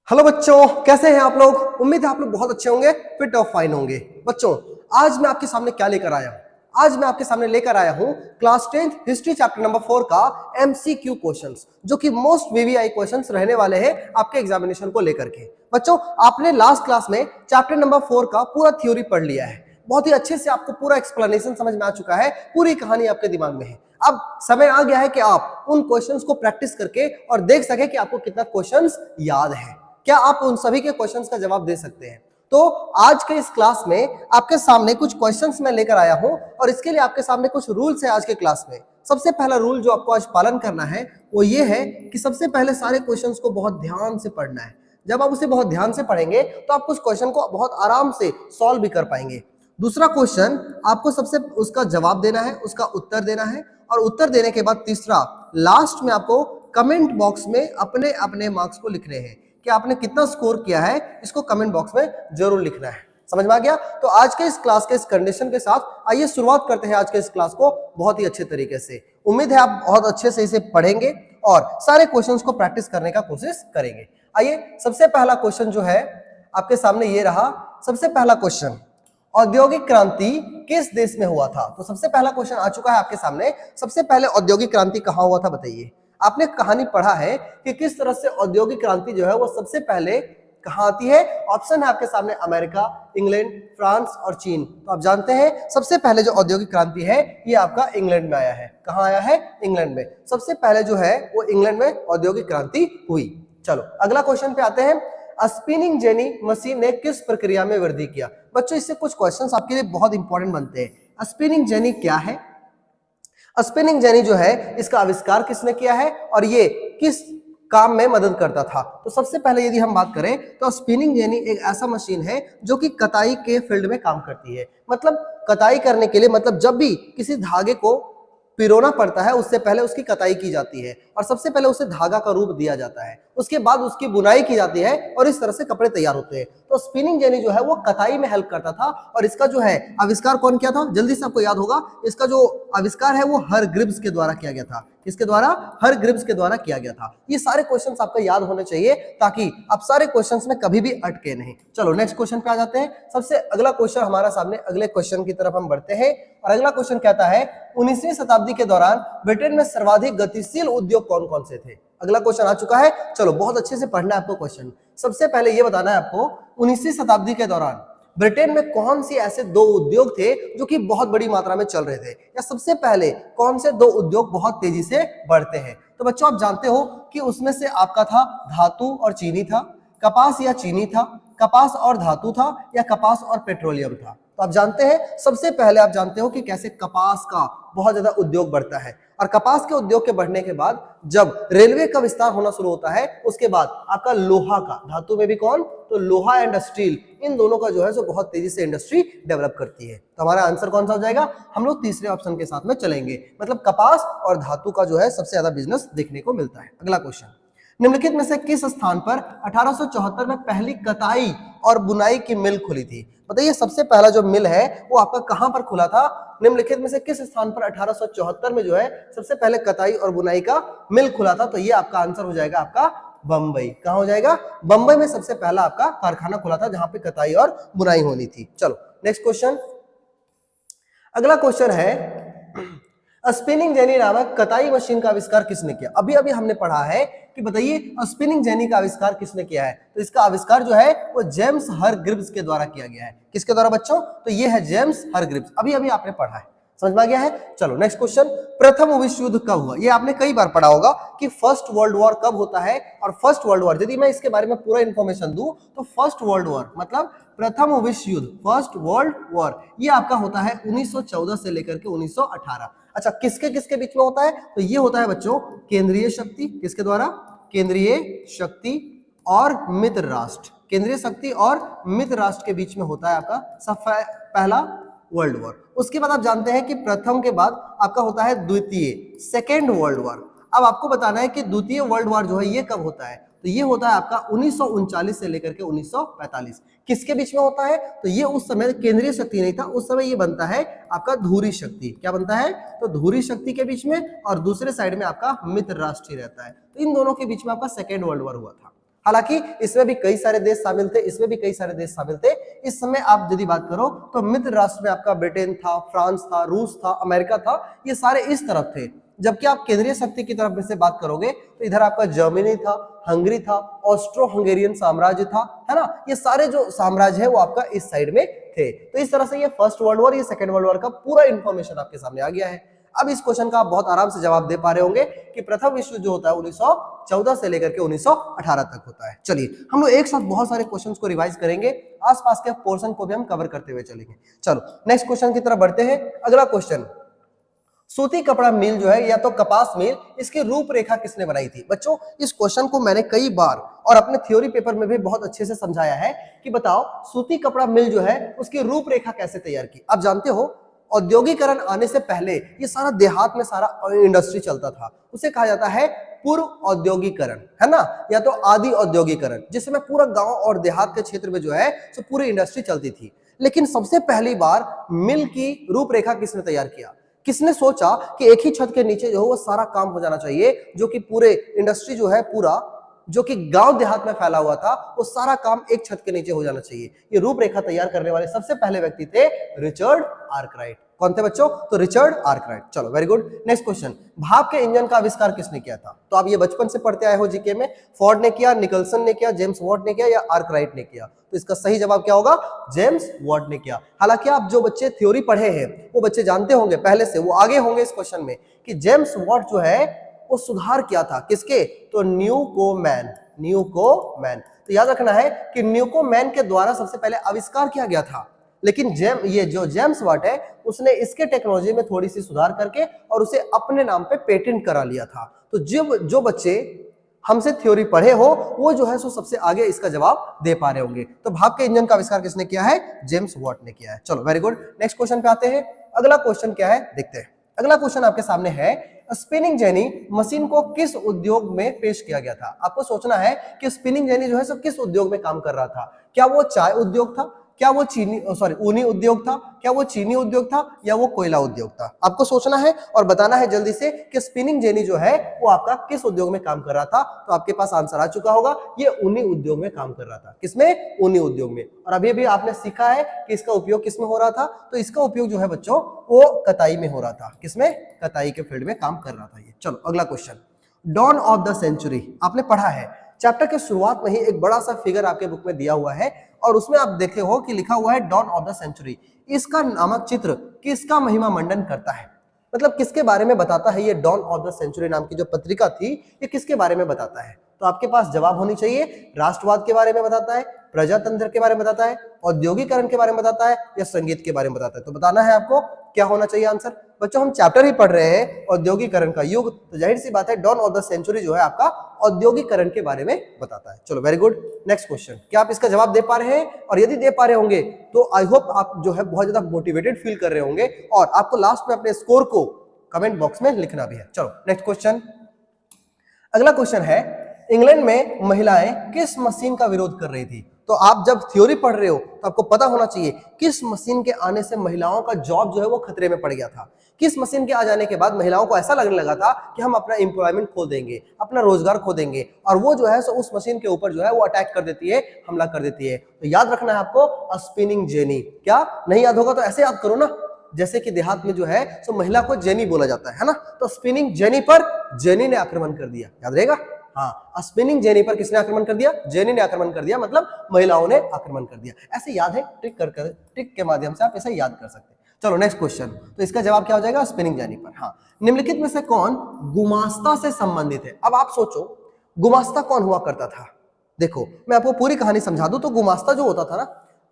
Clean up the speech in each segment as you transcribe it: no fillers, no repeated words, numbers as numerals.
Hello बच्चों, कैसे हैं आप लोग। उम्मीद है आप लोग बहुत अच्छे होंगे, फिट और फाइन होंगे। बच्चों, आज मैं आपके सामने क्या लेकर आया हूं? आज मैं आपके सामने लेकर आया हूं class 10th history chapter number 4 का एमसीक्यू क्वेश्चंस, जो कि मोस्ट वीवीआई क्वेश्चंस रहने वाले हैं आपके एग्जामिनेशन को लेकर के। बच्चों, आपने लास्ट क्लास में चैप्टर नंबर 4 का पूरा थ्योरी पढ़ लिया है, बहुत ही अच्छे से आपको पूरा एक्सप्लेनेशन समझ में आ चुका है, पूरी कहानी आपके दिमाग में है। अब समय आ गया है कि आप उन क्वेश्चंस को प्रैक्टिस करके और देख सके कि आपको कितना क्वेश्चंस याद है, क्या आप उन सभी के क्वेश्चंस का जवाब दे सकते हैं। तो आज के इस क्लास में आपके सामने कुछ क्वेश्चंस मैं लेकर आया हूं और इसके लिए आपके सामने कुछ रूल्स है आज के क्लास में। सबसे पहला रूल जो आपको आज पालन करना है वो ये है कि सबसे पहले सारे क्वेश्चंस को बहुत ध्यान से पढ़ना है। जब आप उसे बहुत ध्यान से पढ़ेंगे तो आप कुछ क्वेश्चन को बहुत आराम से सॉल्व भी कर पाएंगे। दूसरा क्वेश्चन आपको सबसे उसका जवाब देना है, उसका उत्तर देना है, और उत्तर देने के बाद तीसरा लास्ट में आपको कमेंट बॉक्स में अपने अपने मार्क्स को लिखने हैं कि आपने कितना स्कोर किया है। इसको कमेंट बॉक्स में जरूर लिखना है। समझ में आ गया? तो आज के इस क्लास के इस कंडीशन के साथ आइए शुरुआत करते हैं आज के इस क्लास को बहुत ही अच्छे तरीके से। उम्मीद है आप बहुत अच्छे से इसे पढ़ेंगे और सारे क्वेश्चंस को प्रैक्टिस करने का कोशिश करेंगे। आइए, सबसे पहला क्वेश्चन जो है आपके सामने ये रहा। सबसे पहला क्वेश्चन, औद्योगिक क्रांति किस देश में हुआ था? तो सबसे पहला क्वेश्चन आ चुका है आपके सामने। सबसे पहले औद्योगिक क्रांति कहां हुआ था बताइए। आपने कहानी पढ़ा है कि किस तरह से औद्योगिक क्रांति जो है वो सबसे पहले कहां आती है। ऑप्शन है आपके सामने अमेरिका, इंग्लैंड, फ्रांस और चीन। तो आप जानते हैं सबसे पहले जो औद्योगिक क्रांति है ये आपका इंग्लैंड में आया है। कहां आया है? इंग्लैंड में। सबसे पहले जो है वो इंग्लैंड में औद्योगिक क्रांति हुई। चलो अगला क्वेश्चन पे आते हैं। स्पिनिंग जेनी मशीन ने किस प्रक्रिया में वृद्धि किया? बच्चों, इससे कुछ क्वेश्चंस आपके लिए बहुत इंपॉर्टेंट बनते हैं। स्पिनिंग जेनी क्या है? स्पिनिंग जेनी जो है इसका आविष्कार किसने किया है और ये किस काम में मदद करता था? तो सबसे पहले यदि हम बात करें तो स्पिनिंग जेनी एक ऐसा मशीन है जो कि कताई के फील्ड में काम करती है। मतलब कताई करने के लिए, मतलब जब भी किसी धागे को पिरोना पड़ता है उससे पहले उसकी कताई की जाती है और सबसे पहले उसे धागा का रूप दिया जाता है, उसके बाद उसकी बुनाई की जाती है और इस तरह से कपड़े तैयार होते हैं। तो स्पिनिंग जेनी जो है वो कताई में हेल्प करता था और इसका जो है आविष्कार कौन किया था? जल्दी से आपको याद होगा, इसका जो आविष्कार है वो हर ग्रिब्स के द्वारा किया गया था। किसके द्वारा? हर ग्रिब्स के द्वारा किया गया था। ये सारे क्वेश्चंस आपको याद होने चाहिए ताकि आप सारे क्वेश्चंस में कभी भी अटके नहीं। चलो नेक्स्ट क्वेश्चन पे आ जाते हैं। सबसे अगला क्वेश्चन हमारा सामने, अगले क्वेश्चन की तरफ हम बढ़ते हैं और अगला क्वेश्चन कहता है 19वीं शताब्दी के दौरान ब्रिटेन में सर्वाधिक गतिशील उद्योग कौन कौन से थे? अगला क्वेश्चन आ चुका है। चलो बहुत अच्छे से पढ़ना है आपको क्वेश्चन। सबसे पहले ये बताना है आपको 19वीं शताब्दी के दौरान ब्रिटेन में कौन सी ऐसे दो उद्योग थे जो कि बहुत बड़ी मात्रा में चल रहे थे, या सबसे पहले कौन से दो उद्योग बहुत तेजी से बढ़ते हैं? तो बच्चों आप जानते हो कि उसमें से आपका था धातु और चीनी था, कपास या चीनी था, कपास और धातु था, या कपास और पेट्रोलियम था। तो आप जानते हैं सबसे पहले आप जानते हो कि कैसे कपास का बहुत ज्यादा उद्योग बढ़ता है और कपास के उद्योग के बढ़ने के बाद जब रेलवे का विस्तार होना शुरू होता है उसके बाद आपका लोहा का, धातु में भी कौन? तो लोहा एंड स्टील, इन दोनों का जो है सो बहुत तेजी से इंडस्ट्री डेवलप करती है। तो हमारा आंसर कौन सा हो जाएगा? हम लोग तीसरे ऑप्शन के साथ में चलेंगे, मतलब कपास और धातु का जो है सबसे ज्यादा बिजनेस देखने को मिलता है। अगला क्वेश्चन, निम्नलिखित में से किस स्थान पर 1874 में पहली कताई और बुनाई की मिल खुली थी? बताइए सबसे पहला जो मिल है वो आपका कहां पर खुला था? निम्नलिखित में से किस स्थान पर 1874 में जो है सबसे पहले कताई और बुनाई का मिल खुला था? तो ये आपका आंसर हो जाएगा आपका बंबई। कहां हो जाएगा? बंबई में सबसे पहला आपका कारखाना खुला था जहां पे कताई और बुनाई होनी थी। चलो नेक्स्ट क्वेश्चन। अगला क्वेश्चन है स्पिनिंग जेनी नामक कताई मशीन का आविष्कार किसने किया? अभी अभी हमने पढ़ा है कि बताइए स्पिनिंग जेनी का आविष्कार किसने किया है? तो इसका आविष्कार जो है वो जेम्स हरग्रीव्स के द्वारा किया गया है। किसके द्वारा बच्चों? तो ये है जेम्स हरग्रीव्स। अभी अभी आपने पढ़ा है, समझ में आ गया है। चलो नेक्स्ट क्वेश्चन, प्रथम विश्व युद्ध कब हुआ? ये आपने कई बार पढ़ा होगा कि फर्स्ट वर्ल्ड वॉर कब होता है। और फर्स्ट वर्ल्ड वॉर, यदि मैं इसके बारे में पूरा इंफॉर्मेशन दूं तो फर्स्ट वर्ल्ड वॉर मतलब प्रथम विश्व युद्ध, फर्स्ट वर्ल्ड वॉर, ये आपका होता है 1914 से लेकर के 1918। अच्छा, किसके किसके बीच में होता है? तो ये होता है बच्चों केंद्रीय शक्ति, किसके द्वारा? केंद्रीय शक्ति और मित्र राष्ट्र, केंद्रीय शक्ति और मित्र राष्ट्र के बीच में होता है आपका पहला वर्ल्ड वॉर। उसके बाद आप जानते हैं कि प्रथम के बाद आपका होता है द्वितीय, सेकेंड वर्ल्ड वॉर। अब आपको बताना है कि द्वितीय वर्ल्ड वॉर जो है ये कब होता है? तो ये होता है आपका 1939 से लेकर के 1945। किसके बीच में होता है? तो ये उस समय केंद्रीय शक्ति नहीं था, उस समय ये बनता है आपका धुरी शक्ति। क्या बनता है? तो धुरी शक्ति के बीच में, और दूसरे साइड में आपका मित्र राष्ट्र रहता है। तो इन दोनों के बीच में आपका सेकेंड वर्ल्ड वॉर हुआ था। हालांकि इसमें भी कई सारे देश शामिल थे, इसमें भी कई सारे देश शामिल थे। इस समय आप यदि बात करो तो मित्र राष्ट्र में आपका ब्रिटेन था, फ्रांस था, रूस था, अमेरिका था, ये सारे इस तरफ थे। जबकि आप केंद्रीय शक्ति की तरफ में से बात करोगे तो इधर आपका जर्मनी था, हंगरी था, ऑस्ट्रो हंगेरियन साम्राज्य था, है ना। ये सारे जो साम्राज्य है वो आपका इस साइड में थे। तो इस तरह से ये फर्स्ट वर्ल्ड वॉर, ये सेकंड वर्ल्ड वॉर का पूरा इंफॉर्मेशन आपके सामने आ गया है। अब इस क्वेश्चन का आप बहुत आराम से जवाब दे पा रहे होंगे कि प्रथम विश्व जो होता है 1914 से लेकर के 1918 तक होता है। चलिए हम लोग एक साथ बहुत सारे क्वेश्चंस को रिवाइज करेंगे, आसपास के पोर्शन को भी हम कवर करते हुए चलेंगे। चलो नेक्स्ट क्वेश्चन की तरफ बढ़ते हैं। अगला क्वेश्चन, सूती कपड़ा मिल जो है या तो कपास मिल, इसकी रूपरेखा किसने बनाई थी? बच्चों इस क्वेश्चन को मैंने कई बार और अपने थ्योरी पेपर में भी बहुत अच्छे से समझाया है कि बताओ सूती कपड़ा मिल जो है उसकी रूपरेखा कैसे तैयार की। आप जानते हो औद्योगिकरण आने से पहले ये सारा देहात में सारा इंडस्ट्री चलता था, उसे कहा जाता है पूर्व औद्योगिकरण, है ना, या तो आदि औद्योगिकरण, जिसमें पूरा गांव और देहात के क्षेत्र में जो है तो पूरी इंडस्ट्री चलती थी। लेकिन सबसे पहली बार मिल की रूपरेखा किसने तैयार किया? किसने सोचा कि एक ही छत के नीचे जो है वो सारा काम हो जाना चाहिए, जो कि पूरे इंडस्ट्री जो है पूरा जो कि गांव देहात में फैला हुआ था वो सारा काम एक छत के नीचे हो जाना चाहिए। ये रूपरेखा तैयार करने वाले सबसे पहले व्यक्ति थे रिचर्ड आर्कराइट। कौन थे बच्चों? तो रिचर्ड आर्कराइट। चलो वेरी गुड। नेक्स्ट क्वेश्चन, भाप के इंजन का आविष्कार किसने किया था? तो आप ये बचपन से पढ़ते आए हो जीके में। फोर्ड ने किया, निकलसन ने किया, जेम्स वॉट ने किया या आर्कराइट ने किया? तो इसका सही जवाब क्या होगा? जेम्स वॉट ने किया। हालांकि आप जो बच्चे थ्योरी पढ़े हैं वो बच्चे जानते होंगे पहले से, वो आगे होंगे इस क्वेश्चन में, कि जेम्स वॉट जो है वो सुधार किया था किसके? तो न्यूकोमैन। न्यूकोमैन, तो याद रखना है कि न्यूकोमैन के द्वारा सबसे पहले आविष्कार किया गया था, लेकिन ये जो जेम्स वाट है उसने इसके टेक्नोलॉजी में थोड़ी सी सुधार करके और उसे अपने नाम पे पेटेंट करा लिया था। तो जो बच्चे हमसे थ्योरी पढ़े हो वो जो है सो सबसे आगे इसका जवाब दे पा रहे होंगे। तो भाप के इंजन का आविष्कार किसने किया है? जेम्स वॉट ने किया है। चलो वेरी गुड। नेक्स्ट क्वेश्चन पे आते हैं। अगला क्वेश्चन क्या है देखते हैं। अगला क्वेश्चन आपके सामने है, स्पिनिंग जेनी मशीन को किस उद्योग में पेश किया गया था? आपको सोचना है कि स्पिनिंग जेनी जो है सो किस उद्योग में काम कर रहा था। क्या वो चाय उद्योग था, क्या वो ऊनी उद्योग था, क्या वो चीनी उद्योग था, या वो कोयला उद्योग था? आपको सोचना है और बताना है जल्दी से कि स्पिनिंग जेनी जो है वो आपका किस उद्योग में काम कर रहा था। तो आपके पास आंसर आ चुका होगा, ये ऊनी उद्योग में काम कर रहा था। किसमें? ऊनी उद्योग में। और अभी भी आपने सीखा है कि इसका उपयोग किसमें हो रहा था? तो इसका उपयोग जो है बच्चों वो कताई में हो रहा था। किसमें? कताई के फील्ड में काम कर रहा था ये। चलो अगला question, dawn of the century आपने पढ़ा है, चैप्टर के शुरुआत में ही एक बड़ा सा फिगर आपके बुक में दिया हुआ है और उसमें आप देखे हो कि लिखा हुआ है डॉन ऑफ द सेंचुरी। इसका नामक चित्र किसका महिमा मंडन करता है? मतलब किसके बारे में बताता है ये डॉन ऑफ द सेंचुरी नाम की जो पत्रिका थी, ये किसके बारे में बताता है? तो आपके पास जवाब होनी चाहिए, राष्ट्रवाद के बारे में बताता है, प्रजातंत्र के बारे में बताता है, औद्योगिकरण के बारे में बताता है, या संगीत के बारे में बताता है? तो बताना है आपको क्या होना चाहिए आंसर। बच्चों हम चैप्टर ही पढ़ रहे हैं औद्योगिकरण का युग, तो जाहिर सी बात है डॉन ऑफ द सेंचुरी जो है आपका औद्योगिकरण के बारे में बताता है। चलो वेरी गुड। नेक्स्ट क्वेश्चन, क्या आप इसका जवाब दे पा रहे हैं? और यदि दे पा रहे होंगे तो आई होप आप जो है बहुत ज्यादा मोटिवेटेड फील कर रहे होंगे और आपको लास्ट में अपने स्कोर को कमेंट बॉक्स में लिखना भी है। चलो नेक्स्ट क्वेश्चन। अगला क्वेश्चन है, इंग्लैंड में महिलाएं किस मशीन का विरोध कर रही थी? तो आप जब थ्योरी पढ़ रहे हो तो आपको पता होना चाहिए किस मशीन के आने से महिलाओं का जॉब जो है वो खतरे में पड़ गया था। किस मशीन के आ जाने के बाद महिलाओं को ऐसा लगने लगा था कि हम अपना एम्प्लॉयमेंट खो देंगे, अपना रोजगार खो देंगे, और वो जो है सो उस मशीन के ऊपर जो है वो अटैक कर देती है, हमला कर देती है। तो याद रखना है आपको स्पिनिंग जेनी। क्या नहीं याद होगा तो ऐसे याद करो ना, जैसे कि देहात में जो है सो महिला को जेनी बोला जाता है ना, तो स्पिनिंग जेनी पर जेनी ने आक्रमण कर दिया, याद रहेगा। हाँ, स्पिनिंग जेनी पर किसने आक्रमण कर दिया? जेनी ने आक्रमण कर दिया, मतलब महिलाओं ने आक्रमण कर दिया। ऐसे याद है, ट्रिक के माध्यम से आप ऐसे याद कर सकते हैं। चलो नेक्स्ट क्वेश्चन, तो इसका जवाब क्या हो जाएगा? स्पिनिंग जेनी पर। हाँ, निम्नलिखित में से कौन गुमास्ता से संबंधित है? अब आप सोचो गुमास्ता कौन हुआ करता था। देखो मैं आपको पूरी कहानी समझा दूं तो गुमास्ता जो होता था ना,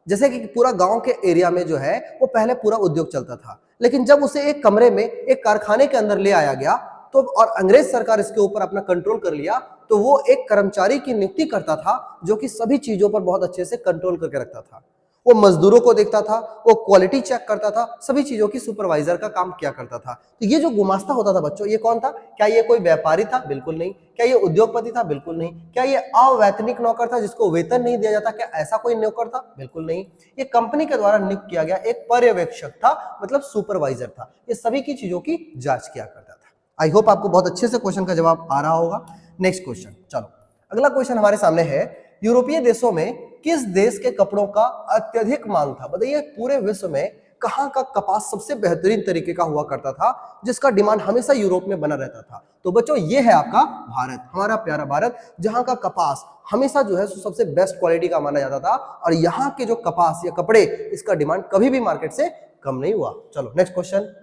जैसे कि पूरा गांव के एरिया में जो है वो पहले पूरा उद्योग चलता था, लेकिन जब उसे एक कमरे में एक कारखाने के अंदर ले आया गया तो और अंग्रेज सरकार इसके ऊपर अपना कंट्रोल कर लिया, तो वो एक कर्मचारी की नियुक्ति करता था जो कि सभी चीजों पर बहुत अच्छे से कंट्रोल करके रखता था। वो मजदूरों को देखता था, वो क्वालिटी चेक करता था, सभी चीजों की सुपरवाइजर का काम किया करता था। तो ये जो गुमास्ता होता था बच्चों, ये कौन था? क्या ये कोई व्यापारी था? बिल्कुल नहीं। क्या ये उद्योगपति था? बिल्कुल नहीं। क्या ये अवैतनिक नौकर था जिसको वेतन नहीं दिया जाता? क्या ऐसा कोई नौकर था? बिल्कुल नहीं। ये कंपनी के द्वारा नियुक्त किया गया एक पर्यवेक्षक था, मतलब सुपरवाइजर था। ये सभी की चीजों की जांच किया करता था। आई होप आपको बहुत अच्छे से क्वेश्चन का जवाब आ रहा होगा। नेक्स्ट क्वेश्चन, चलो अगला क्वेश्चन हमारे सामने है, यूरोपीय देशों में किस देश के कपड़ों का अत्यधिक मांग था? बताइए पूरे विश्व में कहां का कपास सबसे बेहतरीन तरीके का हुआ करता था, जिसका डिमांड हमेशा यूरोप में बना रहता था? तो बच्चों ये है आपका भारत, हमारा प्यारा भारत, जहां का कपास हमेशा जो है सबसे बेस्ट क्वालिटी का माना जाता था, और यहाँ के जो कपास या कपड़े, इसका डिमांड कभी भी मार्केट से कम नहीं हुआ। चलो नेक्स्ट क्वेश्चन,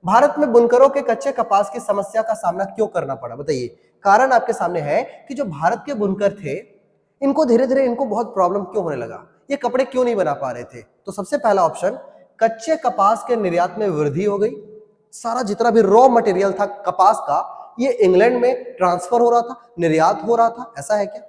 भारत में बुनकरों के कच्चे कपास की समस्या का सामना क्यों करना पड़ा? बताइए। कारण आपके सामने है कि जो भारत के बुनकर थे, इनको धीरे धीरे इनको बहुत प्रॉब्लम क्यों होने लगा, ये कपड़े क्यों नहीं बना पा रहे थे? तो सबसे पहला ऑप्शन, कच्चे कपास के निर्यात में वृद्धि हो गई। सारा जितना भी रॉ मटेरियल था कपास का, ये इंग्लैंड में ट्रांसफर हो रहा था, निर्यात हो रहा था, ऐसा है क्या?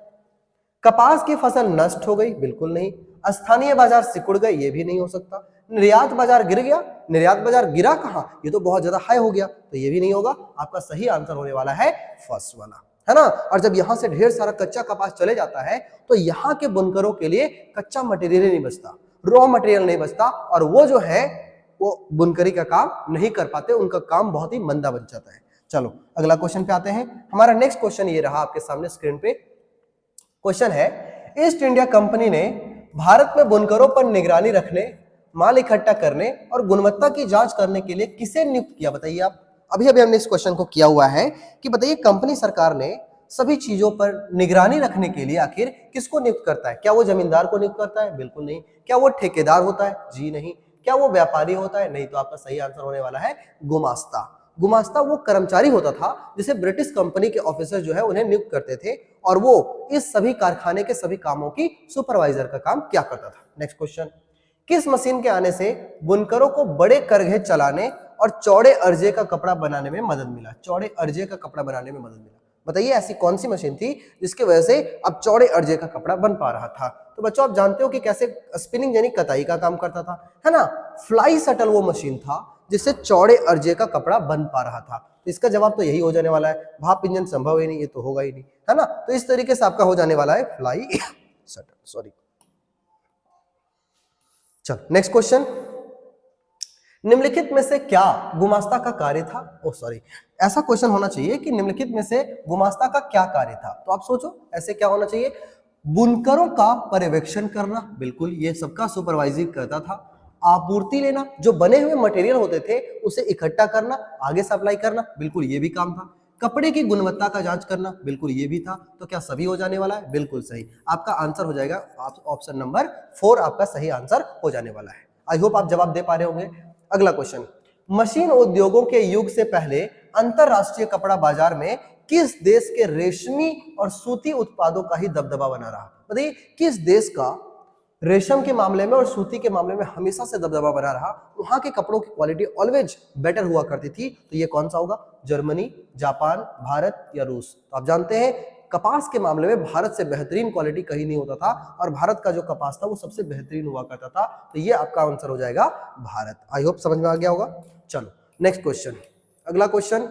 कपास की फसल नष्ट हो गई? बिल्कुल नहीं। स्थानीय बाजार सिकुड़ गए? ये भी नहीं हो सकता। निर्यात बाजार गिर गया? निर्यात बाजार गिरा कहां, ये तो बहुत ज्यादा हाई हो गया, तो ये भी नहीं होगा। आपका सही आंसर होने वाला है फर्स्ट वाला, है ना। और जब यहां से ढेर सारा कच्चा कपास चले जाता है, तो यहाँ के बुनकरों के लिए कच्चा मटेरियल नहीं बचता, रॉ मटेरियल नहीं बचता, और वो जो है वो बुनकरी का काम नहीं कर पाते, उनका काम बहुत ही मंदा बन जाता है। चलो अगला क्वेश्चन पे आते हैं। हमारा नेक्स्ट क्वेश्चन ये रहा आपके सामने स्क्रीन पे। क्वेश्चन है, ईस्ट इंडिया कंपनी ने भारत में बुनकरों पर निगरानी रखने, माल इकट्ठा करने और गुणवत्ता की जांच करने के लिए किसे नियुक्त किया? बताइए आप। अभी अभी हमने इस क्वेश्चन को किया हुआ है कि बताइए कंपनी सरकार ने सभी चीजों पर निगरानी रखने के लिए आखिर किसको नियुक्त करता है? क्या वो जमींदार को नियुक्त करता है? बिल्कुल नहीं। क्या वो ठेकेदार होता है? जी नहीं। क्या वो व्यापारी होता है? नहीं। तो आपका सही आंसर होने वाला है गुमास्ता। गुमास्ता वो कर्मचारी होता था जिसे ब्रिटिश कंपनी के ऑफिसर जो है उन्हें नियुक्त करते थे, और वो इस सभी कारखाने के सभी कामों की सुपरवाइजर का काम क्या करता था। नेक्स्ट क्वेश्चन, किस मशीन के आने से बुनकरों को बड़े करघे चलाने और चौड़े अर्जे का कपड़ा बनाने में मदद मिला? चौड़े अर्जे का कपड़ा बनाने में मदद मिला, बताइए ऐसी कौन सी मशीन थी जिसकी वजह से अब चौड़े अर्जे का कपड़ा बन पा रहा था? तो बच्चों आप जानते हो कि कैसे स्पिनिंग यानी कताई का काम करता था, है ना। फ्लाई शटल वो मशीन था जिससे चौड़े अर्जे का कपड़ा बन पा रहा था। तो इसका जवाब तो यही हो जाने वाला है, भाप इंजन संभव ही नहीं, ये तो होगा ही नहीं, है ना। तो इस तरीके से आपका हो जाने वाला है फ्लाई शटल, सॉरी। चलो नेक्स्ट क्वेश्चन, निम्नलिखित में से क्या गुमास्ता का कार्य था? ओ सॉरी, ऐसा क्वेश्चन होना चाहिए कि निम्नलिखित में से गुमास्ता का क्या कार्य था। तो आप सोचो ऐसे क्या होना चाहिए, बुनकरों का पर्यवेक्षण करना, बिल्कुल ये सबका सुपरवाइजिंग करता था। आपूर्ति लेना, जो बने हुए मटेरियल होते थे उसे इकट्ठा करना, आगे सप्लाई करना, बिल्कुल ये भी काम था। कपड़े की गुणवत्ता का जांच करना, बिल्कुल ये भी था। तो क्या सभी हो जाने वाला है? बिल्कुल सही। आपका आंसर हो जाएगा ऑप्शन नंबर 4, आपका सही आंसर हो जाने वाला है। आई होप आप जवाब दे पा रहे होंगे। अगला क्वेश्चन, मशीन उद्योगों के युग से पहले अंतरराष्ट्रीय कपड़ा बाजार में किस देश के रेशमी और सूती उत्पादों का ही दबदबा बना रहा? बताइए किस देश का रेशम के मामले में और सूती के मामले में हमेशा से दबदबा बना रहा, वहां के कपड़ों की क्वालिटी ऑलवेज बेटर हुआ करती थी? तो ये कौन सा होगा? जर्मनी, जापान, भारत या रूस? तो आप जानते हैं कपास के मामले में भारत से बेहतरीन क्वालिटी कहीं नहीं होता था, और भारत का जो कपास था वो सबसे बेहतरीन हुआ करता था। तो ये आपका आंसर हो जाएगा भारत। आई होप समझ में आ गया होगा। चलो नेक्स्ट क्वेश्चन, अगला क्वेश्चन,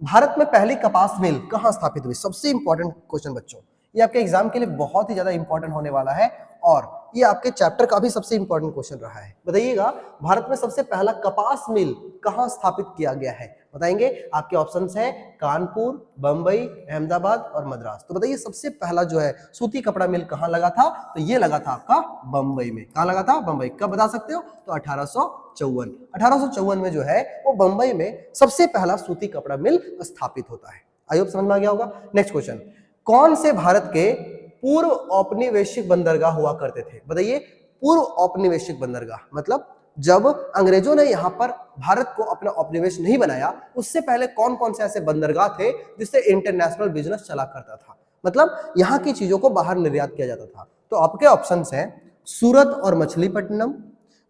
भारत में पहली कपास मिल कहां स्थापित हुई? सबसे इंपॉर्टेंट क्वेश्चन बच्चों, ये आपके एग्जाम के लिए बहुत ही ज्यादा इंपॉर्टेंट होने वाला है, और ये आपके चैप्टर का भी सबसे इंपॉर्टेंट क्वेश्चन रहा है। बताइएगा भारत में सबसे पहला कपास मिल कहां स्थापित किया गया है? बताएंगे। आपके ऑप्शंस हैं कानपुर, बंबई, अहमदाबाद और मद्रास। तो बताइए सबसे पहला जो है सूती कपड़ा मिल कहां लगा था? तो ये लगा था आपका बंबई में। कहां लगा था? बंबई। कब बता सकते हो? तो 1854 में जो है वो बंबई में सबसे पहला सूती कपड़ा मिल स्थापित होता है। आई होप समझ में आ गया होगा। नेक्स्ट क्वेश्चन, कौन से भारत के पूर्व औपनिवेशिक बंदरगाह हुआ करते थे? बताइए पूर्व औपनिवेशिक बंदरगाह मतलब जब अंग्रेजों ने यहाँ पर भारत को अपना उपनिवेश नहीं बनाया, उससे पहले कौन कौन से ऐसे बंदरगाह थे जिससे इंटरनेशनल बिजनेस चला करता था, मतलब यहाँ की चीजों को बाहर निर्यात किया जाता था? तो आपके ऑप्शंस हैं सूरत और मछलीपट्टनम,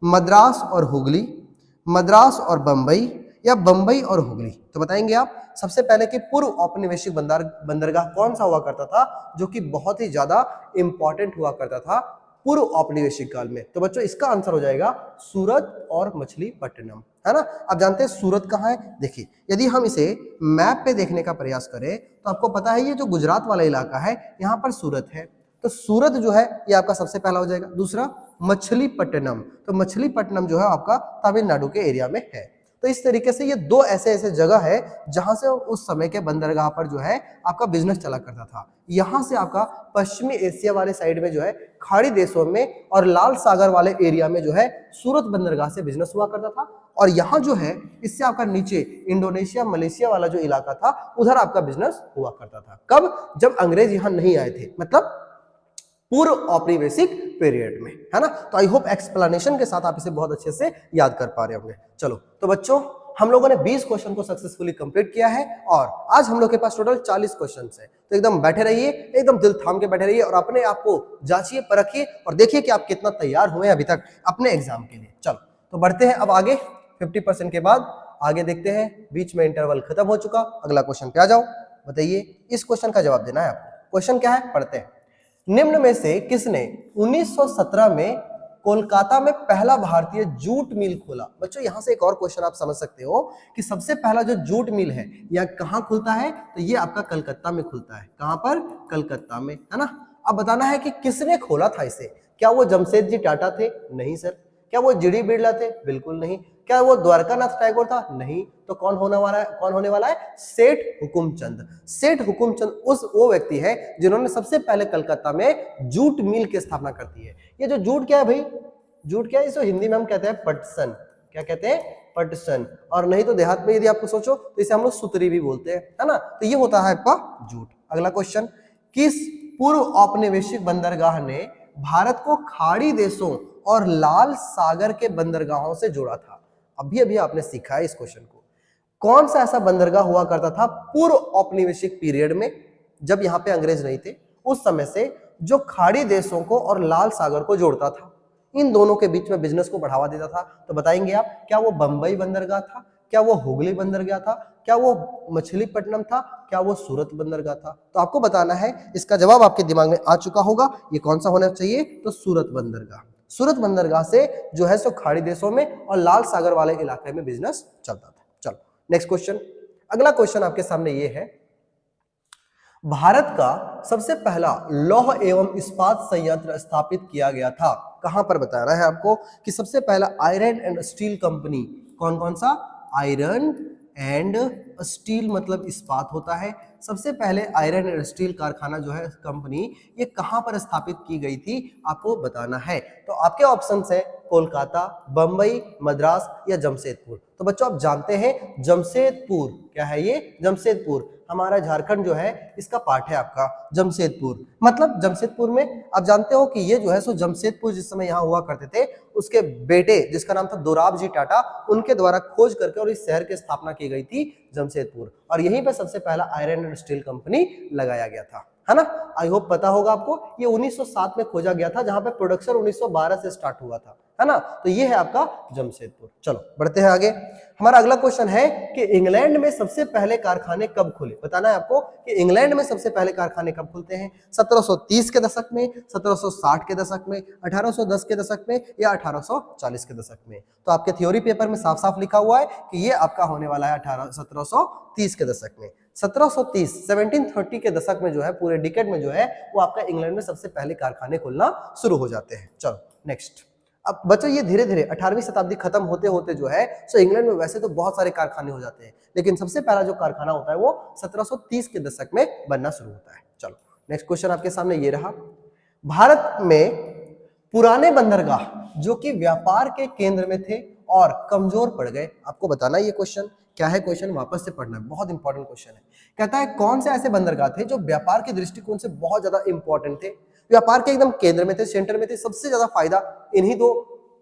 मद्रास और हुगली, मद्रास और बंबई, या बंबई और हुगली। तो बताएंगे आप सबसे पहले कि पूर्व औपनिवेशिक बंदरगाह कौन सा हुआ करता था जो कि बहुत ही ज्यादा इंपॉर्टेंट हुआ करता था पूर्व औपनिवेशिक काल में? तो बच्चों इसका आंसर हो जाएगा सूरत और मछलीपट्टनम, है ना। आप जानते हैं सूरत कहाँ है? देखिए यदि हम इसे मैप पे देखने का प्रयास करें तो आपको पता है ये जो गुजरात वाला इलाका है यहाँ पर सूरत है, तो सूरत जो है ये आपका सबसे पहला हो जाएगा। दूसरा मछलीपट्टनम, तो मछलीपट्टनम जो है आपका तमिलनाडु के एरिया में है। तो इस तरीके से ये दो ऐसे ऐसे जगह है जहां से उस समय के बंदरगाह पर जो है आपका बिजनेस चला करता था। यहां से आपका पश्चिमी एशिया वाले साइड में जो है खाड़ी देशों में और लाल सागर वाले एरिया में जो है सूरत बंदरगाह से बिजनेस हुआ करता था। और यहाँ जो है इससे आपका नीचे इंडोनेशिया मलेशिया वाला जो इलाका था उधर आपका बिजनेस हुआ करता था। कब? जब अंग्रेज यहाँ नहीं आए थे, मतलब पूर्व औपनिवेशिक पीरियड में, है ना। तो आई होप एक्सप्लेनेशन के साथ आप इसे बहुत अच्छे से याद कर पा रहे होंगे। चलो तो बच्चों, हम लोगों ने 20 क्वेश्चन को सक्सेसफुली कंप्लीट किया है और आज हम लोग के पास टोटल 40 क्वेश्चन है। तो एकदम बैठे रहिए, एकदम दिल थाम के बैठे रहिए और अपने आप को जांचिए, परखिए और देखिए कि आप कितना तैयार हुए अभी तक अपने एग्जाम के लिए। चलो तो बढ़ते हैं अब आगे। 50% के बाद आगे देखते हैं, बीच में इंटरवल खत्म हो चुका। अगला क्वेश्चन पे आ जाओ। बताइए, इस क्वेश्चन का जवाब देना है आपको। क्वेश्चन क्या है, पढ़ते हैं। निम्न में से किसने 1917 में कोलकाता में पहला भारतीय जूट मिल खोला? बच्चों यहां से एक और क्वेश्चन आप समझ सकते हो कि सबसे पहला जो जूट मिल है यह कहां खुलता है, तो ये आपका कलकत्ता में खुलता है। कहां पर? कलकत्ता में, है ना। अब बताना है कि किसने खोला था इसे। क्या वो जमशेदजी टाटा थे? नहीं सर। क्या वो जीडी बिरला थे? बिल्कुल नहीं। क्या वो द्वारकानाथ टैगोर था? नहीं। तो कौन होने वाला है? सेठ हुकुमचंद। सेठ हुकुमचंद वो व्यक्ति है जिन्होंने सबसे पहले कलकत्ता में जूट मिल की स्थापना कर दी है। ये जो जूट क्या है भाई, जूट क्या है, इसको हिंदी में हम कहते हैं पटसन। क्या कहते हैं? पटसन। और नहीं तो देहात में यदि आपको सोचो तो इसे हम लोग सुतरी भी बोलते हैं, है ना। तो ये होता है आपका जूट। अगला क्वेश्चन, किस पूर्व औपनिवेशिक बंदरगाह ने भारत को खाड़ी देशों और लाल सागर के बंदरगाहों से जोड़ा था? अभी अभी आपने सीखा है इस क्वेश्चन को। कौन सा ऐसा बंदरगाह हुआ करता था पूर्व औपनिवेशिक पीरियड में, जब यहाँ पे अंग्रेज नहीं थे उस समय से, जो खाड़ी देशों को और लाल सागर को जोड़ता था, इन दोनों के बीच में बिजनेस को बढ़ावा देता था? तो बताएंगे आप, क्या वो बंबई बंदरगाह था? क्या वो हुगली बंदरगाह था? क्या वो मछलीपट्टनम था? क्या वो सूरत बंदरगाह था? तो आपको बताना है। इसका जवाब आपके दिमाग में आ चुका होगा। ये कौन सा होना चाहिए? तो सूरत बंदरगाह। सूरत बंदरगाह से जो है सो खाड़ी देशों में और लाल सागर वाले इलाके में बिजनेस चलता था। चलो नेक्स्ट क्वेश्चन। अगला क्वेश्चन आपके सामने ये है, भारत का सबसे पहला लौह एवं इस्पात संयंत्र स्थापित किया गया था कहां पर? बताना है आपको कि सबसे पहला आयरन एंड स्टील कंपनी, कौन कौन सा? आयरन एंड स्टील मतलब इस्पात होता है। सबसे पहले आयरन एंड स्टील कारखाना जो है कंपनी, ये कहां पर स्थापित की गई थी आपको बताना है। तो आपके ऑप्शन है कोलकाता, बंबई, मद्रास या जमशेदपुर। तो बच्चों आप जानते हैं जमशेदपुर, क्या है ये? जमशेदपुर। हमारा झारखंड जो है इसका पार्ट है आपका जमशेदपुर। मतलब जमशेदपुर में आप जानते हो कि ये जो है सो जमशेदपुर जिस समय यहाँ हुआ करते थे, उसके बेटे जिसका नाम था दोराबजी टाटा, उनके द्वारा खोज करके और इस शहर की स्थापना की गई थी जमशेदपुर। और यहीं पर सबसे पहला आयरन एंड स्टील कंपनी लगाया गया था, है ना। आई होप पता होगा आपको। ये 1907 में खोजा गया था, जहां पे प्रोडक्शन 1912 से स्टार्ट हुआ था, है ना। तो ये है आपका जमशेदपुर। चलो बढ़ते हैं आगे। हमारा अगला क्वेश्चन है कि इंग्लैंड में सबसे पहले कारखाने कब खुले? बताना है आपको कि इंग्लैंड में सबसे पहले कारखाने कब खुलते हैं। 1730 के दशक में, 1760 के दशक में, 1810 के दशक में या 1840 के दशक में? तो आपके थ्योरी पेपर में साफ साफ लिखा हुआ है कि ये आपका होने वाला है 1730 के दशक में। 1730 के दशक में जो है, पूरे डिकेड में जो है वो आपका इंग्लैंड में सबसे पहले कारखाने खुलना शुरू हो जाते हैं। चलो नेक्स्ट। अब बच्चों ये धीरे धीरे 18वीं शताब्दी खत्म होते होते जो है सो इंग्लैंड में वैसे तो बहुत सारे कारखाने हो जाते हैं, लेकिन सबसे पहला जो कारखाना होता है वो 1730 के दशक में बनना शुरू होता है। चलो नेक्स्ट क्वेश्चन आपके सामने ये रहा, भारत में पुराने बंदरगाह जो कि व्यापार के केंद्र में थे और कमजोर पड़ गए, आपको बताना ये क्वेश्चन क्या है। क्वेश्चन वापस से पढ़ना है, बहुत इंपॉर्टेंट क्वेश्चन है। कहता है कौन से ऐसे बंदरगाह थे जो व्यापार के दृष्टिकोण से बहुत ज्यादा इंपॉर्टेंट थे, व्यापार के एकदम केंद्र में थे, सेंटर में थे, सबसे ज्यादा फायदा इन्हीं दो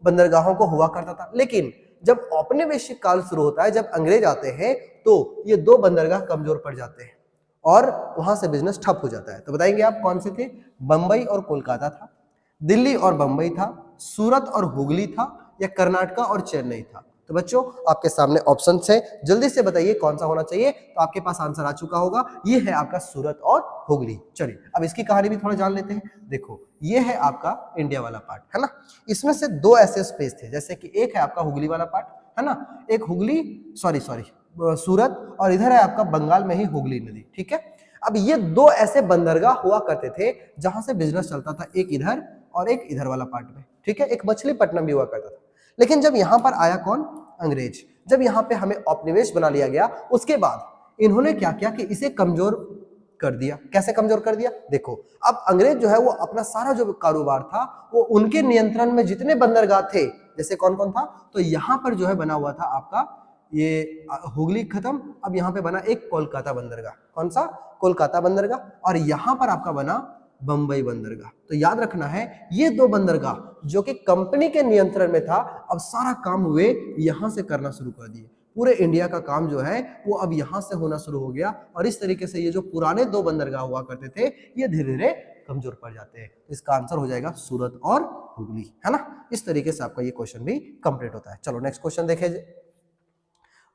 बंदरगाहों को हुआ करता था। लेकिन जब औपनिवेशिक काल शुरू होता है, जब अंग्रेज आते हैं, तो ये दो बंदरगाह कमजोर पड़ जाते हैं और वहां से बिजनेस ठप हो जाता है। तो बताएंगे आप कौन से थे? बंबई और कोलकाता था, दिल्ली और बंबई था, सूरत और हुगली था या कर्नाटका और चेन्नई था? तो बच्चों आपके सामने ऑप्शन है, जल्दी से बताइए कौन सा होना चाहिए। तो आपके पास आंसर आ चुका होगा, ये है आपका सूरत और हुगली। चलिए अब इसकी कहानी भी थोड़ा जान लेते हैं। देखो ये है आपका इंडिया वाला पार्ट, है ना। इसमें से दो ऐसे स्पेस थे, जैसे कि एक है आपका हुगली वाला पार्ट, है ना, एक हुगली सॉरी सूरत, और इधर है आपका बंगाल में ही हुगली नदी, ठीक है। अब ये दो ऐसे बंदरगाह हुआ करते थे जहां से बिजनेस चलता था, एक इधर और एक इधर वाला पार्ट में, ठीक है। एक मछलीपट्टनम भी हुआ करता था। लेकिन जब यहां पर आया कौन? अंग्रेज। जब यहाँ पे हमें औपनिवेश बना लिया गया, उसके बाद इन्होंने क्या किया कि इसे कमजोर कर दिया। कैसे कमजोर कर दिया? देखो, अब अंग्रेज जो है वो अपना सारा जो कारोबार था वो उनके नियंत्रण में जितने बंदरगाह थे, जैसे कौन कौन था, तो यहाँ पर जो है बना हुआ था आपका ये हुगली खत्म, अब यहाँ पे बना एक कोलकाता बंदरगाह। कौन सा? कोलकाता बंदरगाह। और यहाँ पर आपका बना बंबई बंदरगाह। तो याद रखना है ये दो बंदरगाह जो कि कंपनी के नियंत्रण में था, अब सारा काम वे यहां से करना शुरू कर दिए। पूरे इंडिया का काम जो है वो अब यहां से होना शुरू हो गया, और इस तरीके से ये जो पुराने दो बंदरगाह हुआ करते थे ये धीरे धीरे कमजोर पड़ जाते हैं। इसका आंसर हो जाएगा सूरत और हुगली, है ना। इस तरीके से आपका ये क्वेश्चन भी कंप्लीट होता है। चलो नेक्स्ट क्वेश्चन देखें।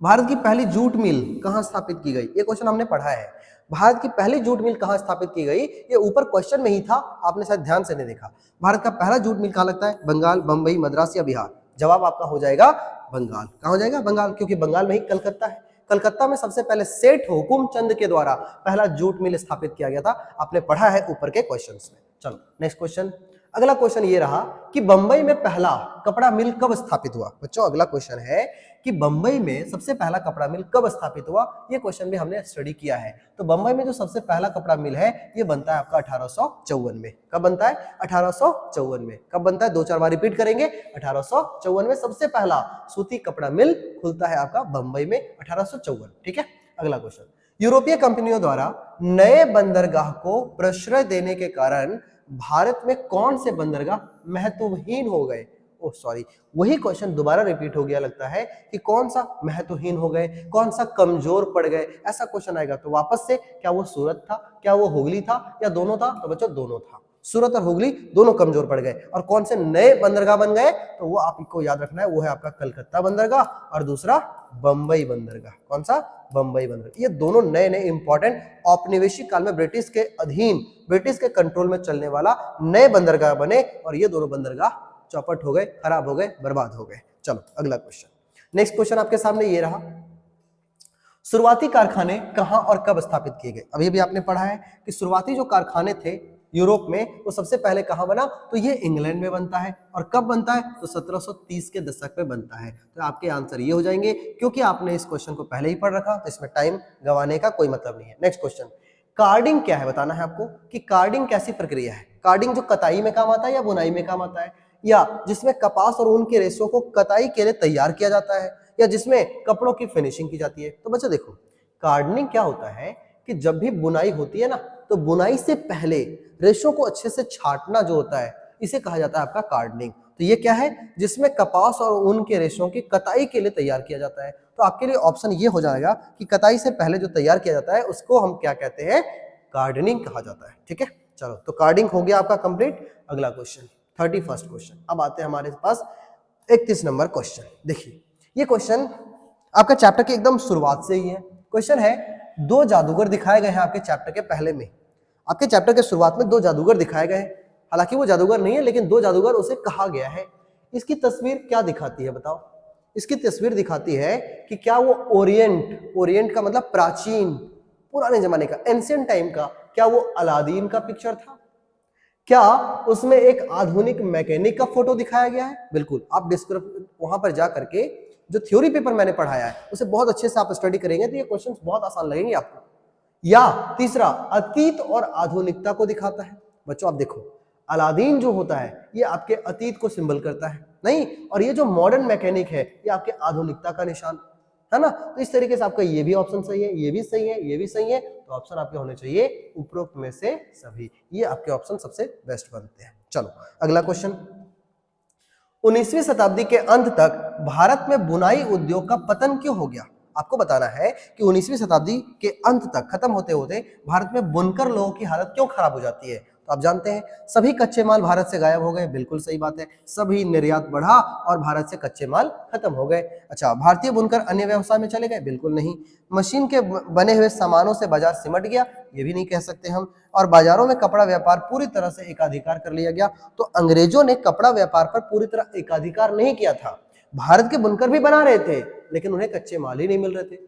भारत की पहली जूट मिल कहां स्थापित की गई? ये क्वेश्चन हमने पढ़ा है। भारत की पहली जूट मिल कहां स्थापित की गई? ये ऊपर क्वेश्चन में ही था, आपने शायद ध्यान से नहीं देखा। भारत का पहला जूट मिल कहां लगता है? बंगाल, बंबई, मद्रास या बिहार? जवाब आपका हो जाएगा बंगाल। कहां हो जाएगा? बंगाल, क्योंकि बंगाल में ही कलकत्ता है। कलकत्ता में सबसे पहले सेठ हुकुम चंद के द्वारा पहला जूट मिल स्थापित किया गया था। आपने पढ़ा है ऊपर के क्वेश्चंस में। चलो नेक्स्ट क्वेश्चन। अगला क्वेश्चन ये रहा कि बंबई में पहला कपड़ा मिल कब स्थापित हुआ? बच्चों अगला क्वेश्चन है कि बंबई में सबसे पहला कपड़ा मिल कब स्थापित हुआ? ये क्वेश्चन भी हमने स्टडी किया है। तो बंबई में जो सबसे पहला कपड़ा मिल है ये बनता है आपका 1854 में। कब बनता है? 1854 में। कब बनता है? 2-4 बार रिपीट करेंगे। 1854 में सबसे पहला सूती कपड़ा मिल खुलता है आपका बंबई में, 1854। ठीक है। अगला क्वेश्चन, यूरोपीय कंपनियों द्वारा नए बंदरगाह को प्रश्रय देने के कारण भारत में कौन से बंदरगाह महत्वहीन हो गए? ओह सॉरी, वही क्वेश्चन दोबारा रिपीट हो गया लगता है कि कौन सा महत्वहीन हो गए, कौन सा कमजोर पड़ गए, ऐसा क्वेश्चन आएगा। तो वापस से, क्या वो सूरत था, क्या वो हुगली था, या दोनों था? तो बच्चों दोनों था। सूरत और हुगली दोनों कमजोर पड़ गए। और कौन से नए बंदरगाह बन गए? तो वो आपको याद रखना है, वो है आपका कलकत्ता बंदरगाह और दूसरा बंबई बंदरगाह। कौन सा? बंबई बंदरगाह। ये दोनों नए नए इंपॉर्टेंट औपनिवेशिक काल में ब्रिटिश के अधीन, ब्रिटिश के कंट्रोल में चलने वाला नए बंदरगाह बने, और ये दोनों बंदरगाह चौपट हो गए, खराब हो गए, बर्बाद हो गए। चलो अगला क्वेश्चन। नेक्स्ट क्वेश्चन आपके सामने ये रहा, शुरुआती कारखाने कहां और कब स्थापित किए गए? अभी भी आपने पढ़ा है कि शुरुआती जो कारखाने थे यूरोप में वो सबसे पहले कहां बना? तो ये इंग्लैंड में बनता है। और कब बनता है? तो 1730 के दशक में बनता है। तो आपके आंसर ये हो जाएंगे, क्योंकि आपने इस क्वेश्चन को पहले ही पढ़ रखा, तो इसमें टाइम गंवाने का कोई मतलब नहीं है। नेक्स्ट क्वेश्चन, कार्डिंग क्या है? बताना है आपको कि कार्डिंग कैसी प्रक्रिया है। कार्डिंग जो कताई में काम आता है या बुनाई में काम आता है, या जिसमें कपास और ऊन के रेशों को कताई के लिए तैयार किया जाता है, या जिसमें कपड़ों की फिनिशिंग की जाती है? तो बच्चों देखो, कार्डनिंग क्या होता है कि जब भी बुनाई होती है ना, तो बुनाई से पहले रेशों को अच्छे से छांटना जो होता है, इसे कहा जाता है आपका कार्डनिंग। तो ये क्या है? जिसमें कपास और ऊन के रेशों की कताई के लिए तैयार किया जाता है। तो आपके लिए ऑप्शन ये हो जाएगा कि कताई से पहले जो तैयार किया जाता है उसको हम क्या कहते हैं? कार्डनिंग कहा जाता है। ठीक है। चलो, तो कार्डिंग हो गया आपका कंप्लीट। अगला क्वेश्चन, 31st क्वेश्चन। अब आते हैं हमारे पास 31 नंबर क्वेश्चन। देखिए, ये क्वेश्चन आपका चैप्टर के एकदम शुरुआत से ही है। क्वेश्चन है, दो जादूगर दिखाए गए हैं आपके चैप्टर के पहले में। आपके चैप्टर के शुरुआत में दो जादूगर दिखाए गए हैं। हालांकि वो जादूगर नहीं है, लेकिन दो जादूगर उसे कहा गया है। इसकी तस्वीर क्या दिखाती है? बताओ। इसकी तस्वीर दिखाती है कि क्या वो ओरिएंट, ओरिएंट का मतलब प्राचीन, पुराने जमाने का, एंशिएंट टाइम का, क्या वो अलादीन का पिक्चर था? क्या उसमें एक आधुनिक मैकेनिक का फोटो दिखाया गया है? बिल्कुल। आप वहां पर जा करके जो थ्योरी पेपर मैंने पढ़ाया है उसे बहुत अच्छे से आप स्टडी करेंगे तो ये क्वेश्चंस बहुत आसान लगेंगे आपको। या तीसरा, अतीत और आधुनिकता को दिखाता है। बच्चों आप देखो, अलादीन जो होता है ये आपके अतीत को सिंबल करता है, नहीं, और ये जो मॉडर्न मैकेनिक है ये आपके आधुनिकता का निशान है ना। तो इस तरीके से आपका ये भी ऑप्शन सही है, ये भी सही है, ये भी सही है। तो ऑप्शन आपके होने चाहिए उपरोक्त में से सभी। ये आपके ऑप्शन सबसे बेस्ट बनते हैं। चलो अगला क्वेश्चन, 19वीं शताब्दी के अंत तक भारत में बुनाई उद्योग का पतन क्यों हो गया? आपको बताना है कि 19वीं शताब्दी के अंत तक, खत्म होते होते भारत में बुनकर लोगों की हालत क्यों खराब हो जाती है? तो आप जानते हैं, सभी कच्चे माल भारत से गायब हो गए। बिल्कुल सही बात है, सभी निर्यात बढ़ा और भारत से कच्चे माल खत्म हो गए। अच्छा, भारतीय बुनकर अन्य व्यवसाय में चले गए? बिल्कुल नहीं। मशीन के बने हुए सामानों से बाजार सिमट गया? ये भी नहीं कह सकते हम। और बाजारों में कपड़ा व्यापार पूरी तरह से एकाधिकार कर लिया गया। तो अंग्रेजों ने कपड़ा व्यापार पर पूरी तरह एकाधिकार नहीं किया था। भारत के बुनकर भी बना रहे थे, लेकिन उन्हें कच्चे माल ही नहीं मिल रहे थे,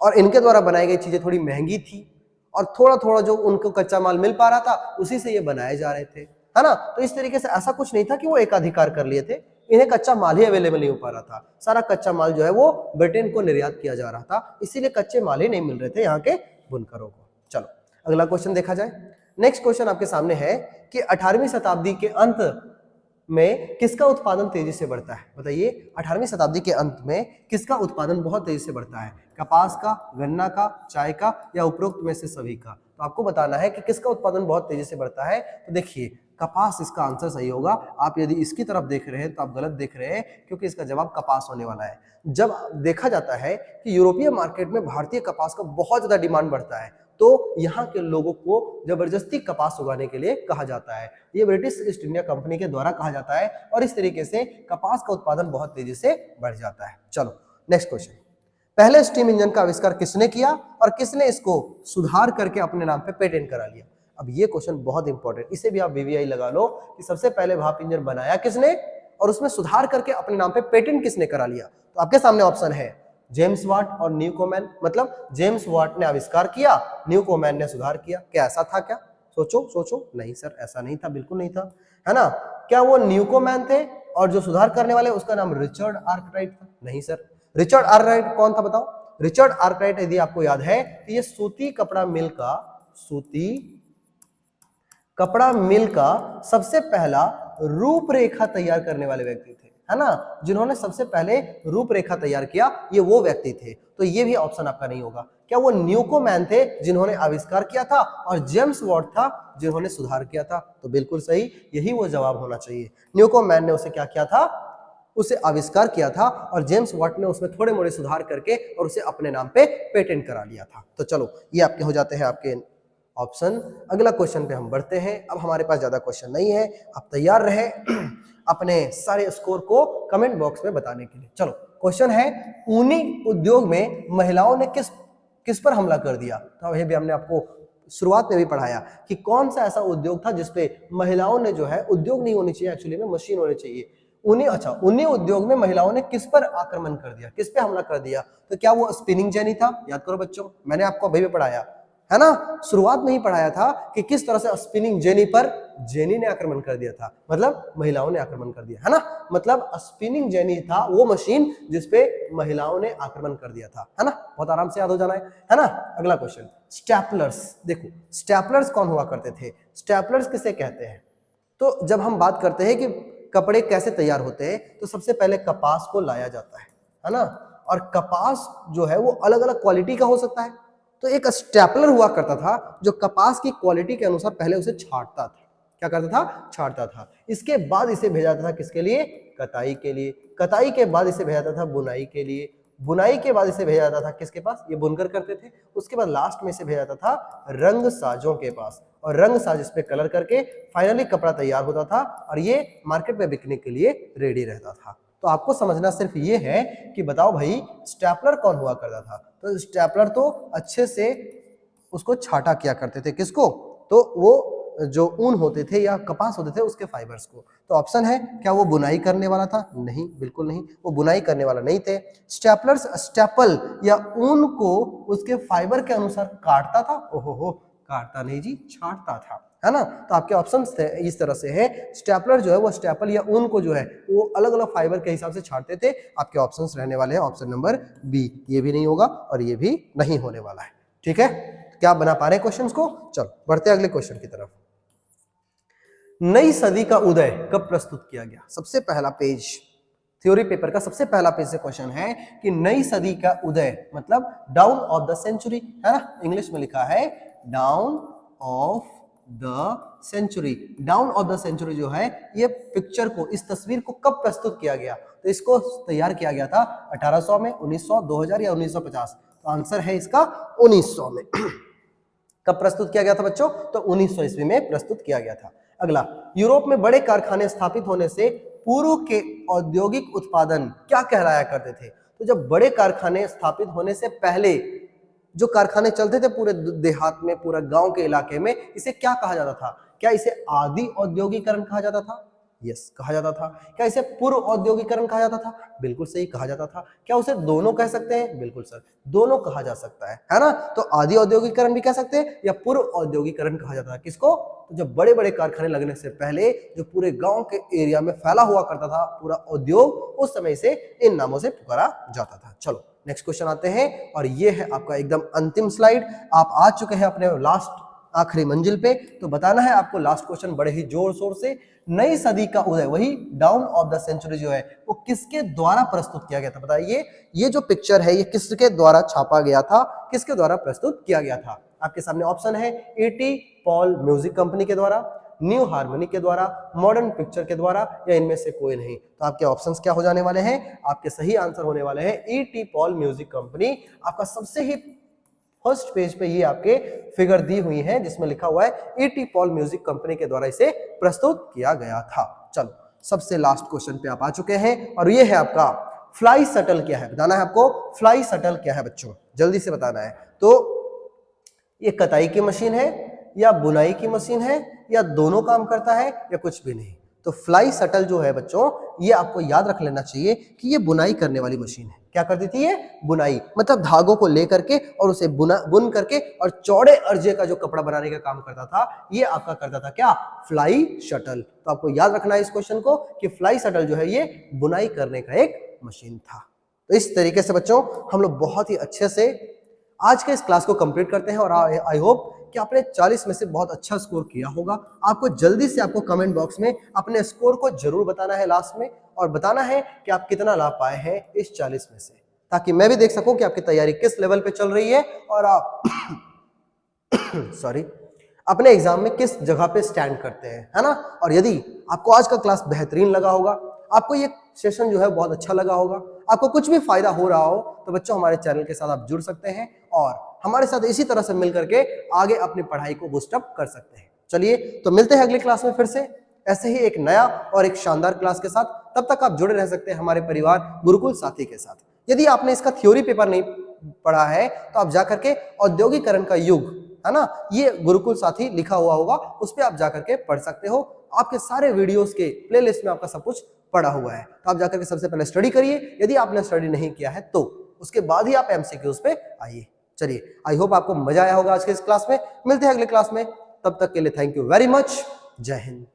और इनके द्वारा बनाई गई चीजें थोड़ी महंगी थी, और थोड़ा थोड़ा जो उनको कच्चा माल मिल पा रहा था उसी से ये बनाए जा रहे थे। है ना। तो इस तरीके से ऐसा कुछ नहीं था कि वो एकाधिकार कर लिए थे, इन्हें कच्चा माल ही अवेलेबल नहीं हो पा रहा था, सारा कच्चा माल जो है वो ब्रिटेन को निर्यात किया जा रहा था, इसीलिए कच्चे माल ही नहीं मिल रहे थे यहाँ के बुनकरों को। चलो अगला क्वेश्चन देखा जाए। नेक्स्ट क्वेश्चन आपके सामने है कि 18वीं शताब्दी के अंत में किसका उत्पादन तेजी से बढ़ता है? बताइए 18वीं शताब्दी के अंत में किसका उत्पादन बहुत तेजी से बढ़ता है? कपास का, गन्ना का, चाय का या उपरोक्त में से सभी का? तो आपको बताना है कि किसका उत्पादन बहुत तेजी से बढ़ता है। तो देखिए कपास इसका आंसर सही होगा। आप यदि इसकी तरफ देख रहे हैं तो आप गलत देख रहे हैं, क्योंकि इसका जवाब कपास होने वाला है। जब देखा जाता है कि यूरोपीय मार्केट में भारतीय कपास का बहुत ज्यादा डिमांड बढ़ता है, तो यहाँ के लोगों को जबरदस्ती कपास उगाने के लिए कहा जाता है। ये ब्रिटिश ईस्ट इंडिया कंपनी के द्वारा कहा जाता है और इस तरीके से कपास का उत्पादन बहुत तेजी से बढ़ जाता है। चलो नेक्स्ट क्वेश्चन। पहले स्टीम इंजन का आविष्कार किसने किया और किसने इसको सुधार करके अपने नाम पे पेटेंट करा लिया? अब ये क्वेश्चन बहुत इंपॉर्टेंट, इसे भी आप वीवीआई लगा लो कि सबसे पहले भाप इंजन बनाया किसने और उसमें सुधार करके अपने नाम पे पेटेंट किसने करा लिया? तो आपके सामने ऑप्शन है जेम्स वाट और न्यूकोमैन। मतलब जेम्स वाट ने आविष्कार किया, न्यूकोमैन ने सुधार किया। क्या ऐसा था क्या? सोचो सोचो। नहीं सर, ऐसा नहीं था, बिल्कुल नहीं था, है ना। क्या वो न्यूकोमैन थे और जो सुधार करने वाले उसका नाम रिचर्ड आर्कराइट था? नहीं सर। रिचर्ड आर्कराइट कौन था बताओ? रिचर्ड आर्कराइट यदि आपको याद है तो ये सूती कपड़ा मिल का सबसे पहला रूपरेखा तैयार करने वाले व्यक्ति थे, है ना। जिन्होंने सबसे पहले रूपरेखा तैयार किया ये वो व्यक्ति थे। तो ये भी ऑप्शन आपका नहीं होगा। क्या वो न्यूकोमैन थे जिन्होंने आविष्कार किया था और जेम्स वाट था जिन्होंने सुधार किया था? तो बिल्कुल सही, यही वो जवाब होना चाहिए। न्यूकोमैन ने उसे क्या किया था? उसे आविष्कार किया था और जेम्स वाट ने उसमें थोड़े मोड़े सुधार करके और उसे अपने नाम पे पेटेंट करा लिया था। तो चलो ये आपके हो जाते हैं आपके ऑप्शन। अगला क्वेश्चन पे हम बढ़ते हैं। अब हमारे पास ज्यादा क्वेश्चन नहीं है, आप तैयार रहे अपने सारे स्कोर को कमेंट बॉक्स में बताने के लिए। चलो क्वेश्चन है, ऊनी उद्योग में महिलाओं ने किस पर हमला कर दिया? तो ये भी हमने आपको शुरुआत में भी पढ़ाया कि कौन सा ऐसा उद्योग था जिसपे महिलाओं ने जो है, उद्योग नहीं होनी चाहिए एक्चुअली में, मशीन होनी चाहिए। उन्हीं उद्योग में महिलाओं ने किस पर आक्रमण कर दिया, किस पे हमला कर दिया? तो क्या वो स्पिनिंग जेनी था? याद करो बच्चों, मैंने आपको अभी भी पढ़ाया है ना, शुरुआत में ही पढ़ाया था कि किस तरह से स्पिनिंग जेनी पर जेनी ने आक्रमण कर दिया था, मतलब महिलाओं ने आक्रमण कर दिया, है ना। मतलब स्पिनिंग जेनी था वो मशीन जिसपे महिलाओं ने आक्रमण कर दिया था, है ना। बहुत आराम से याद हो जाना है ना। अगला क्वेश्चन, स्टैपलर्स। देखो स्टैपलर्स कौन हुआ करते थे? स्टैपलर्स किसे कहते हैं? तो जब हम बात करते हैं कि कपड़े कैसे तैयार होते हैं, तो सबसे पहले कपास को लाया जाता है ना। और कपास जो है वो अलग अलग क्वालिटी का हो सकता है। तो एक स्टेपलर हुआ करता था जो कपास की क्वालिटी के अनुसार पहले उसे छांटता था। क्या करता था? छांटता था। इसके बाद इसे भेजा जाता था किसके लिए? कताई के लिए। कताई के बाद इसे भेजा जाता था बुनाई के लिए। बुनाई के बाद इसे भेजा जाता था किसके पास? ये बुनकर करते थे। उसके बाद लास्ट में इसे भेजा जाता था रंग साजों के पास, और रंग साज इस पे कलर करके फाइनली कपड़ा तैयार होता था और ये मार्केट में बिकने के लिए रेडी रहता था। तो आपको समझना सिर्फ ये है कि बताओ भाई स्टैपलर कौन हुआ करता था? तो स्टैपलर तो अच्छे से उसको छाटा किया करते थे। किसको? तो वो जो ऊन होते थे या कपास होते थे उसके फाइबर्स को। तो ऑप्शन है, क्या वो बुनाई करने वाला था? नहीं, बिल्कुल नहीं, वो बुनाई करने वाला नहीं थे। स्टैपलर्स स्टेपल या ऊन को उसके फाइबर के अनुसार काटता था। ओहो, काटता नहीं जी, छांटता था, है ना। तो आपके ऑप्शंस इस तरह से है, स्टेपलर जो है वो स्टेपल या ऊन को जो है वो अलग अलग फाइबर के हिसाब से छांटते थे। आपके ऑप्शंस रहने वाले हैं ऑप्शन नंबर बी, ये भी नहीं होगा और ये भी नहीं होने वाला है। ठीक है, क्या बना पा रहे हैं क्वेश्चंस को? चलो बढ़ते हैं अगले क्वेश्चन की तरफ। नई सदी का उदय कब प्रस्तुत किया गया? सबसे पहला पेज थ्योरी पेपर का सबसे पहला पेज से क्वेश्चन है कि नई सदी का उदय मतलब डाउन ऑफ द सेंचुरी, है ना। इंग्लिश में लिखा है down of the century. Down of the century जो है ये पिक्चर को, इस तस्वीर को कब प्रस्तुत किया गया? तो इसको तैयार किया गया था 1800 में, 1900, 2000 या 1950। तो आंसर है इसका 1900 में। कब प्रस्तुत किया गया था बच्चों? तो 1900 ईस्वी में प्रस्तुत किया गया था। अगला, यूरोप में बड़े कारखाने स्थापित होने से पूर्व के औद्योगिक उत्पादन क्या कहलाया करते थे? तो जब बड़े कारखाने स्थापित होने से पहले जो कारखाने चलते थे पूरे देहात में, पूरा गांव के इलाके में, इसे क्या कहा जाता था? क्या इसे आदि औद्योगिकरण कहा जाता था? यस कहा जाता था। क्या इसे पूर्व औद्योगिकरण कहा जाता था? बिल्कुल सही कहा जाता था। क्या उसे दोनों कह सकते हैं? बिल्कुल सर, दोनों कहा जा सकता है ना। तो आदि औद्योगिकरण भी कह सकते हैं या पूर्व औद्योगिकरण कहा जाता है किसको? तो जब बड़े बड़े कारखाने लगने से पहले जो पूरे गांव के एरिया में फैला हुआ करता था पूरा उद्योग, उस समय से इन नामों से पुकारा जाता था। चलो नेक्स्ट क्वेश्चन आते हैं और ये है आपका एकदम अंतिम स्लाइड। आप आ चुके हैं अपने लास्ट आखिरी मंजिल पे, तो बताना है आपको लास्ट क्वेश्चन बड़े ही जोर शोर से। नई सदी का उदय, वही डाउन ऑफ द सेंचुरी जो है वो किसके द्वारा प्रस्तुत किया गया था? बताइए, ये जो पिक्चर है ये किसके द्वारा छापा गया था, किसके द्वारा प्रस्तुत किया गया था? आपके सामने ऑप्शन है E.T. पॉल म्यूजिक कंपनी के द्वारा, न्यू हार्मनी के द्वारा, मॉडर्न पिक्चर के द्वारा, या इनमें से कोई नहीं। तो आपके ऑप्शंस क्या हो जाने वाले हैं? आपके सही आंसर होने वाले हैं E.T. Paul music company. आपका सबसे ही फर्स्ट पेज पे ये आपके फिगर दी हुई है जिसमें लिखा हुआ है E.T. पॉल म्यूजिक कंपनी के द्वारा इसे प्रस्तुत किया गया था। चलो सबसे लास्ट क्वेश्चन पे आप आ चुके हैं और ये है आपका फ्लाई शटल क्या है? बताना है आपको फ्लाई शटल क्या है बच्चों, जल्दी से बताना है। तो ये कताई की मशीन है या बुनाई की मशीन है या दोनों काम करता है या कुछ भी नहीं? तो फ्लाई शटल जो है बच्चों, ये आपको याद रख लेना चाहिए कि ये बुनाई करने वाली मशीन है। क्या करती थी ये? बुनाई, मतलब धागों को लेकर के और उसे बुन करके और चौड़े अर्जे का जो कपड़ा बनाने का काम करता था, ये आपका करता था क्या? Fly shuttle. तो आपको याद रखना है इस क्वेश्चन को कि फ्लाई शटल जो है ये बुनाई करने का एक मशीन था। तो इस तरीके से बच्चों हम लोग बहुत ही अच्छे से आज के इस क्लास को कंप्लीट करते हैं और आई होप कि आपने 40 में से बहुत अच्छा स्कोर किया होगा। आपको जल्दी से आपको कमेंट बॉक्स में अपने स्कोर को जरूर बताना है लास्ट में, और बताना है कि आप कितना ला पाए हैं इस 40 में से, ताकि मैं भी देख सकूं कि आपकी तैयारी किस लेवल पे चल रही है और आप सॉरी अपने एग्जाम में किस जगह पे स्टैंड करते हैं, है ना। और यदि आपको आज का क्लास बेहतरीन लगा होगा, आपको ये सेशन जो है बहुत अच्छा लगा होगा, आपको कुछ भी फायदा हो रहा हो, तो बच्चों हमारे चैनल के साथ आप जुड़ सकते हैं और हमारे साथ इसी तरह से मिल करके आगे अपनी पढ़ाई को बूस्टअप कर सकते हैं। चलिए तो मिलते हैं अगली क्लास में फिर से ऐसे ही एक नया और एक शानदार क्लास के साथ। तब तक आप जुड़े रह सकते हैं हमारे परिवार गुरुकुल साथी के साथ। यदि आपने इसका थ्योरी पेपर नहीं पढ़ा है तो आप जाकर के औद्योगिकरण का युग, है ना, ये गुरुकुल साथी लिखा हुआ होगा, उस पर आप जाकर के पढ़ सकते हो। आपके सारे वीडियोस के प्लेलिस्ट में आपका सब कुछ पड़ा हुआ है, तो आप जाकर के सबसे पहले स्टडी करिए। यदि आपने स्टडी नहीं किया है तो उसके बाद ही आप एमसीक्यूज पे आइए। चलिए, आई होप आपको मजा आया होगा आज के इस क्लास में। मिलते हैं अगले क्लास में, तब तक के लिए थैंक यू वेरी मच। जय हिंद।